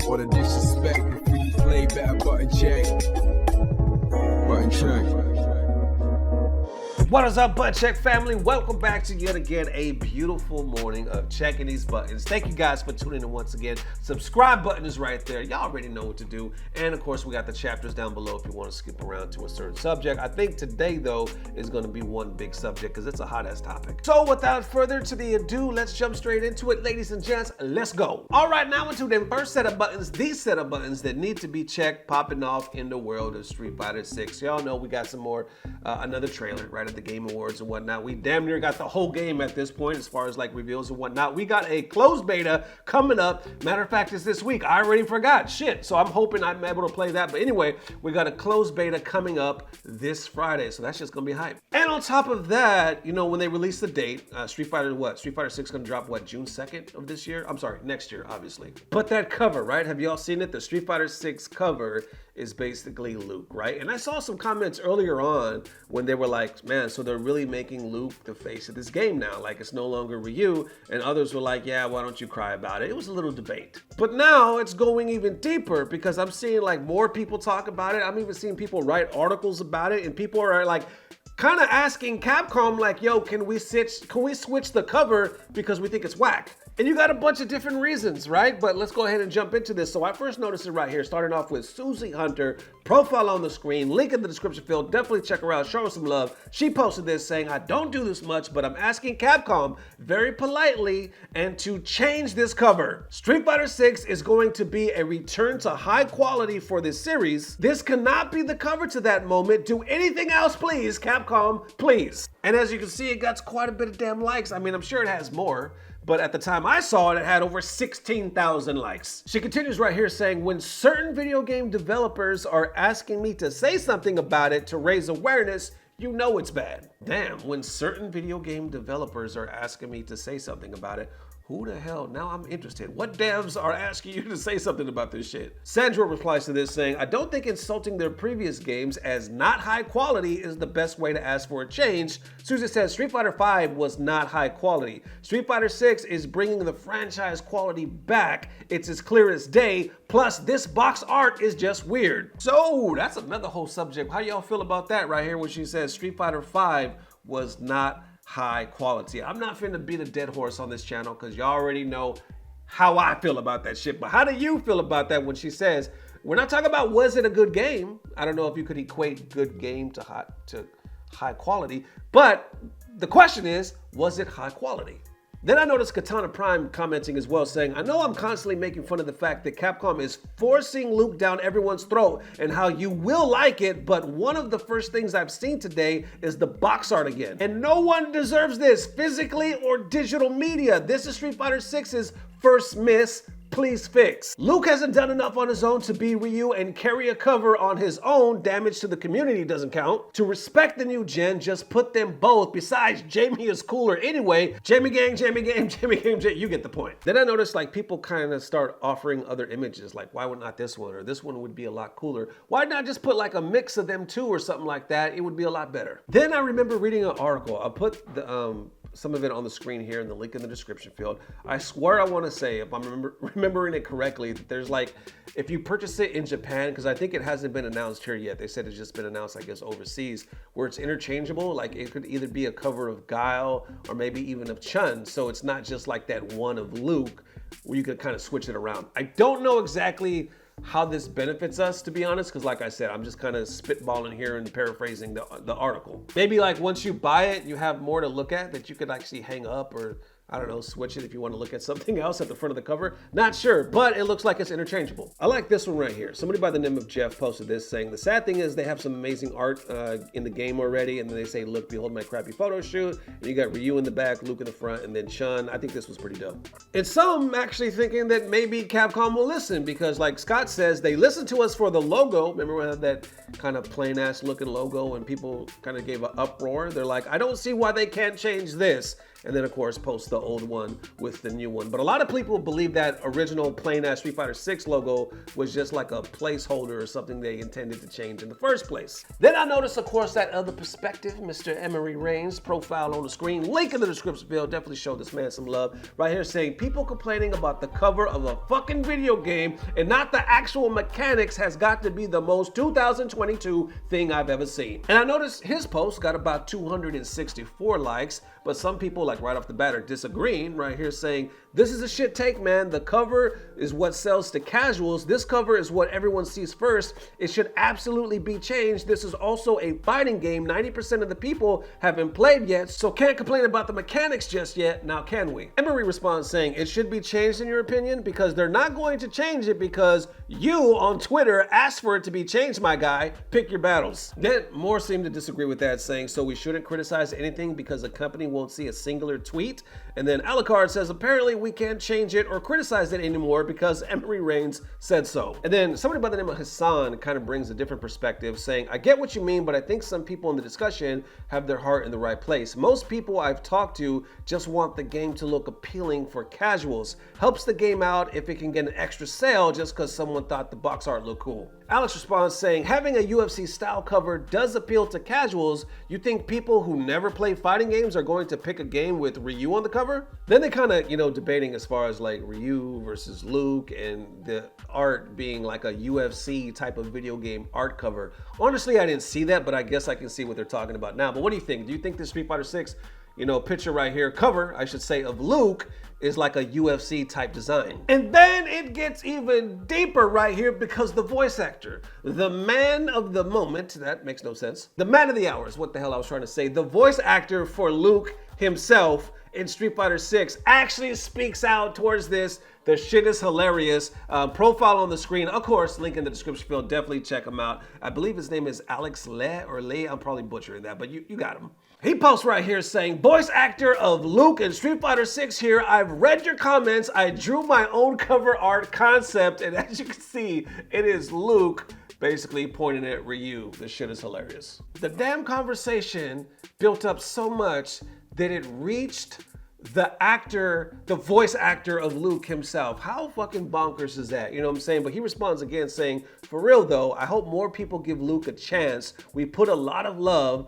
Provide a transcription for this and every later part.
All the disrespect, the free play, better button check. Button check. What is up, Butt Check family? Welcome back to yet again a beautiful morning of checking these buttons. Thank you guys for tuning in once again. Subscribe button is right there. Y'all already know what to do. And of course, we got the chapters down below if you want to skip around to a certain subject. I think today, though, is going to be one big subject because it's a hot ass topic. So without further to the ado, let's jump straight into it, ladies and gents. Let's go. All right, now into the first set of buttons, these set of buttons that need to be checked, popping off in the world of Street Fighter 6. Y'all know we got some more, another trailer right at the Game Awards and whatnot. We damn near got the whole game at this point as far as like reveals and whatnot. We got a closed beta coming up. Matter of fact, it's this week. I already forgot. Shit. So I'm hoping I'm able to play that. But anyway, we got a closed beta coming up this Friday. So that's just going to be hype. And on top of that, you know, when they release the date, Street Fighter 6 going to drop what, June 2nd of this year? I'm sorry, next year, obviously. But that cover, right? Have y'all seen it? The Street Fighter 6 cover is basically Luke, right? And I saw some comments earlier on when they were like, man, so they're really making Luke the face of this game now. Like, it's no longer Ryu. And others were like, yeah, why don't you cry about it? It was a little debate. But now it's going even deeper because I'm seeing like more people talk about it. I'm even seeing people write articles about it, and people are like kind of asking Capcom like, yo, can we switch the cover because we think it's whack? And you got a bunch of different reasons, right? But let's go ahead and jump into this. So I first noticed it right here, starting off with Suzi Hunter, profile on the screen, link in the description field. Definitely check her out, show her some love. She posted this saying, I don't do this much, but I'm asking Capcom very politely and to change this cover. Street Fighter 6 is going to be a return to high quality for this series. This cannot be the cover to that moment. Do anything else, please, Capcom, please. And as you can see, it got quite a bit of damn likes. I mean, I'm sure it has more, but at the time I saw it, it had over 16,000 likes. She continues right here saying, when certain video game developers are asking me to say something about it to raise awareness, you know it's bad. Damn, when certain video game developers are asking me to say something about it, who the hell? Now I'm interested. What devs are asking you to say something about this shit? Sandra replies to this saying, I don't think insulting their previous games as not high quality is the best way to ask for a change. Suzi says Street Fighter 5 was not high quality. Street Fighter 6 is bringing the franchise quality back. It's as clear as day. Plus, this box art is just weird. So that's another whole subject. How y'all feel about that right here when she says Street Fighter 5 was not high quality? I'm not finna beat a dead horse on this channel because y'all already know how I feel about that shit. But how do you feel about that when she says, we're not talking about was it a good game? I don't know if you could equate good game to high quality, but the question is, was it high quality? Then I noticed Katana Prime commenting as well, saying, I know I'm constantly making fun of the fact that Capcom is forcing Luke down everyone's throat and how you will like it, but one of the first things I've seen today is the box art again. And no one deserves this, physically or digital media. This is Street Fighter 6's first miss. Please fix. Luke hasn't done enough on his own to be Ryu and carry a cover on his own. Damage to the community doesn't count. To respect the new gen, just put them both. Besides, Jamie is cooler anyway. Jamie gang, Jamie gang, Jamie gang, you get the point. Then I noticed like people kind of start offering other images, like why would not this one, or this one would be a lot cooler. Why not just put like a mix of them two or something like that? It would be a lot better. Then I remember reading an article. I'll put the some of it on the screen here and the link in the description field. I swear I want to say, if I'm remembering it correctly, that there's like, if you purchase it in Japan, because I think it hasn't been announced here yet. They said it's just been announced, I guess, overseas, where it's interchangeable. Like it could either be a cover of Guile or maybe even of Chun. So it's not just like that one of Luke where you could kind of switch it around. I don't know exactly how this benefits us, to be honest, because like I said, I'm just kind of spitballing here and paraphrasing the article. Maybe like once you buy it, you have more to look at that you could actually hang up or I don't know, switch it if you want to look at something else at the front of the cover. Not sure, but it looks like it's interchangeable. I like this one right here. Somebody by the name of Jeff posted this saying, the sad thing is they have some amazing art in the game already. And then they say, look, behold my crappy photo shoot. And you got Ryu in the back, Luke in the front, and then Chun. I think this was pretty dope. And some actually thinking that maybe Capcom will listen because like Scott says, they listened to us for the logo. Remember we had that kind of plain ass looking logo and people kind of gave an uproar. They're like, I don't see why they can't change this. and then of course post the old one with the new one. But a lot of people believe that original plain ass Street Fighter 6 logo was just like a placeholder or something they intended to change in the first place. Then I noticed, of course, that other perspective, Mr. Emery Reigns, profile on the screen, link in the description below. Definitely show this man some love. Right here saying people complaining about the cover of a fucking video game and not the actual mechanics has got to be the most 2022 thing I've ever seen. And I noticed his post got about 264 likes, but some people, like right off the bat, are disagreeing right here saying, this is a shit take, man. The cover is what sells to casuals. This cover is what everyone sees first. It should absolutely be changed. This is also a fighting game. 90% of the people haven't played yet, so can't complain about the mechanics just yet. Now can we? Emery responds saying, it should be changed in your opinion, because they're not going to change it because you on Twitter asked for it to be changed, my guy. Pick your battles. Then more seem to disagree with that, saying, so we shouldn't criticize anything because the company won't see a singular tweet. And then Aleks says, apparently we can't change it or criticize it anymore because Emery Reigns said so. And then somebody by the name of Hassan kind of brings a different perspective, saying, I get what you mean, but I think some people in the discussion have their heart in the right place. Most people I've talked to just want the game to look appealing for casuals. Helps the game out if it can get an extra sale just because someone thought the box art looked cool. Aleks responds saying, having a UFC style cover does appeal to casuals. You think people who never play fighting games are going to pick a game with Ryu on the cover? Then they kind of, debating as far as like Ryu versus Luke and the art being like a UFC type of video game art cover. Honestly, I didn't see that, but I guess I can see what they're talking about now. But what do you think? Do you think this Street Fighter 6, picture right here, cover, I should say, of Luke is like a UFC type design? And then it gets even deeper right here because the voice actor, the man of the moment, that makes no sense. The man of the hour is what the hell I was trying to say. The voice actor for Luke himself in Street Fighter 6 actually speaks out towards this. The shit is hilarious. Profile on the screen, of course, link in the description field. Definitely check him out. I believe his name is Aleks Le. I'm probably butchering that, but you got him. He posts right here saying, voice actor of Luke in Street Fighter 6 here. I've read your comments. I drew my own cover art concept, and as you can see, it is Luke basically pointing at Ryu. This shit is hilarious. The damn conversation built up so much that it reached the voice actor of Luke himself. How fucking bonkers is that? You know what I'm saying? But he responds again saying, for real though, I hope more people give Luke a chance. We put in a lot of love,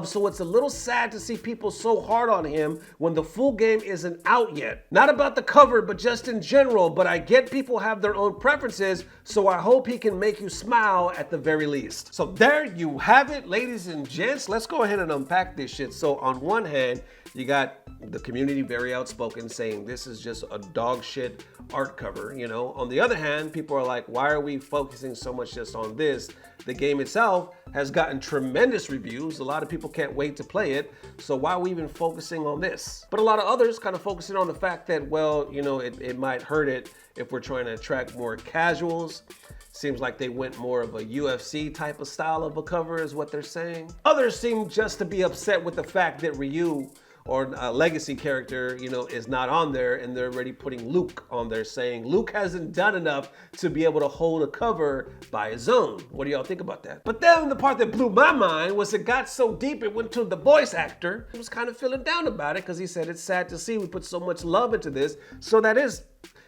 so it's a little sad to see people so hard on him when the full game isn't out yet. Not about the cover, but just in general, but I get people have their own preferences, so I hope he can make you smile at the very least. So there you have it, ladies and gents. Let's go ahead and unpack this shit. So on one hand, you got the community very outspoken saying this is just a dog shit art cover, On the other hand, people are like, why are we focusing so much just on this? The game itself has gotten tremendous reviews. A lot of people can't wait to play it. So why are we even focusing on this? But a lot of others kind of focusing on the fact that, well, it might hurt it if we're trying to attract more casuals. Seems like they went more of a UFC type of style of a cover is what they're saying. Others seem just to be upset with the fact that Ryu or a legacy character, is not on there, and they're already putting Luke on there saying Luke hasn't done enough to be able to hold a cover by his own. What do y'all think about that? But then the part that blew my mind was it got so deep it went to the voice actor. He was kind of feeling down about it because he said it's sad to see we put so much love into this. So that is,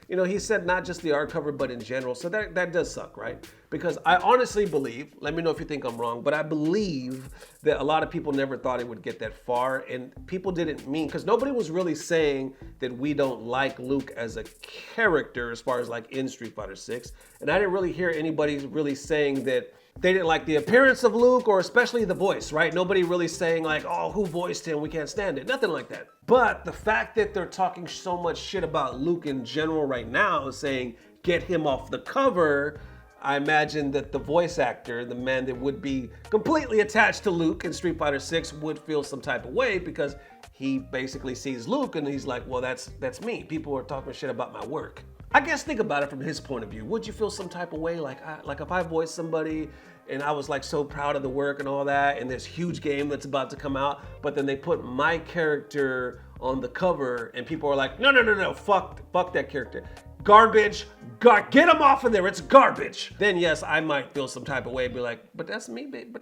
he said not just the art cover, but in general. So that does suck, right? Because I honestly believe, let me know if you think I'm wrong, but I believe that a lot of people never thought it would get that far. And people didn't mean, because nobody was really saying that we don't like Luke as a character as far as like in Street Fighter 6. And I didn't really hear anybody really saying that they didn't like the appearance of Luke or especially the voice, right? Nobody really saying like, oh, who voiced him? We can't stand it. Nothing like that. But the fact that they're talking so much shit about Luke in general right now, saying get him off the cover, I imagine that the voice actor, the man that would be completely attached to Luke in Street Fighter 6 would feel some type of way because he basically sees Luke and he's like, well, that's me. People are talking shit about my work. I guess think about it from his point of view. Would you feel some type of way? Like if I voiced somebody and I was like so proud of the work and all that, and this huge game that's about to come out, but then they put my character on the cover and people are like, no, fuck that character. Garbage, get him off of there, it's garbage. Then yes, I might feel some type of way, be like, but that's me, baby.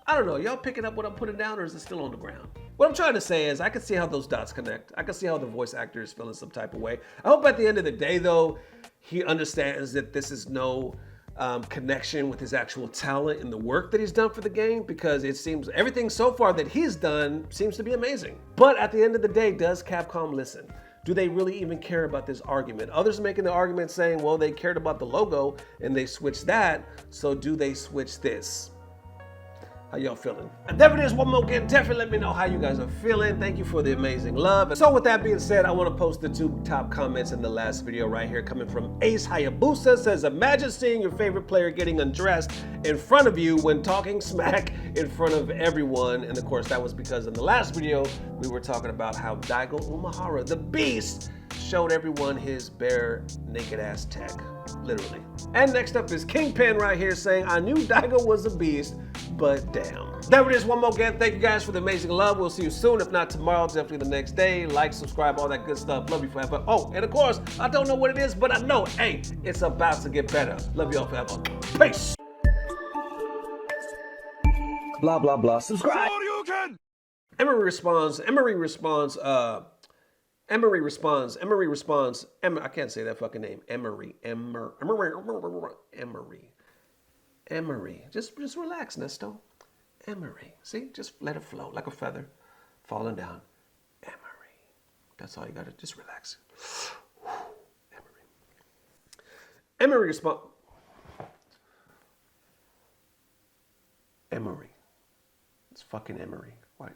I don't know, y'all picking up what I'm putting down or is it still on the ground? What I'm trying to say is I can see how those dots connect. I can see how the voice actor is feeling some type of way. I hope at the end of the day, though, he understands that this is no connection with his actual talent and the work that he's done for the game, because it seems everything so far that he's done seems to be amazing. But at the end of the day, does Capcom listen? Do they really even care about this argument? Others making the argument saying, well, they cared about the logo and they switched that, so do they switch this? How y'all feeling? And there it is, one more again. Definitely let me know how you guys are feeling. Thank you for the amazing love. And so with that being said, I want to post the 2 top comments in the last video right here, coming from Ace Hayabusa. Says, imagine seeing your favorite player getting undressed in front of you when talking smack in front of everyone. And of course, that was because in the last video, we were talking about how Daigo Umehara, the beast, showed everyone his bare naked ass tech, literally. And next up is Kingpin right here saying, I knew Daigo was a beast, but damn. There it is, one more again. Thank you guys for the amazing love. We'll see you soon. If not tomorrow, definitely the next day. Like, subscribe, all that good stuff. Love you forever. Oh, and of course, I don't know what it is, but I know, hey, it's about to get better. Love you all forever. Peace. Blah, blah, blah. Subscribe. Emery responds, I can't say that fucking name. Emery. Just relax, Nesto. Emery. See, just let it flow like a feather falling down. Emery. That's all you gotta, just relax. Emery. Emery responds. Emery. It's fucking Emery. Why?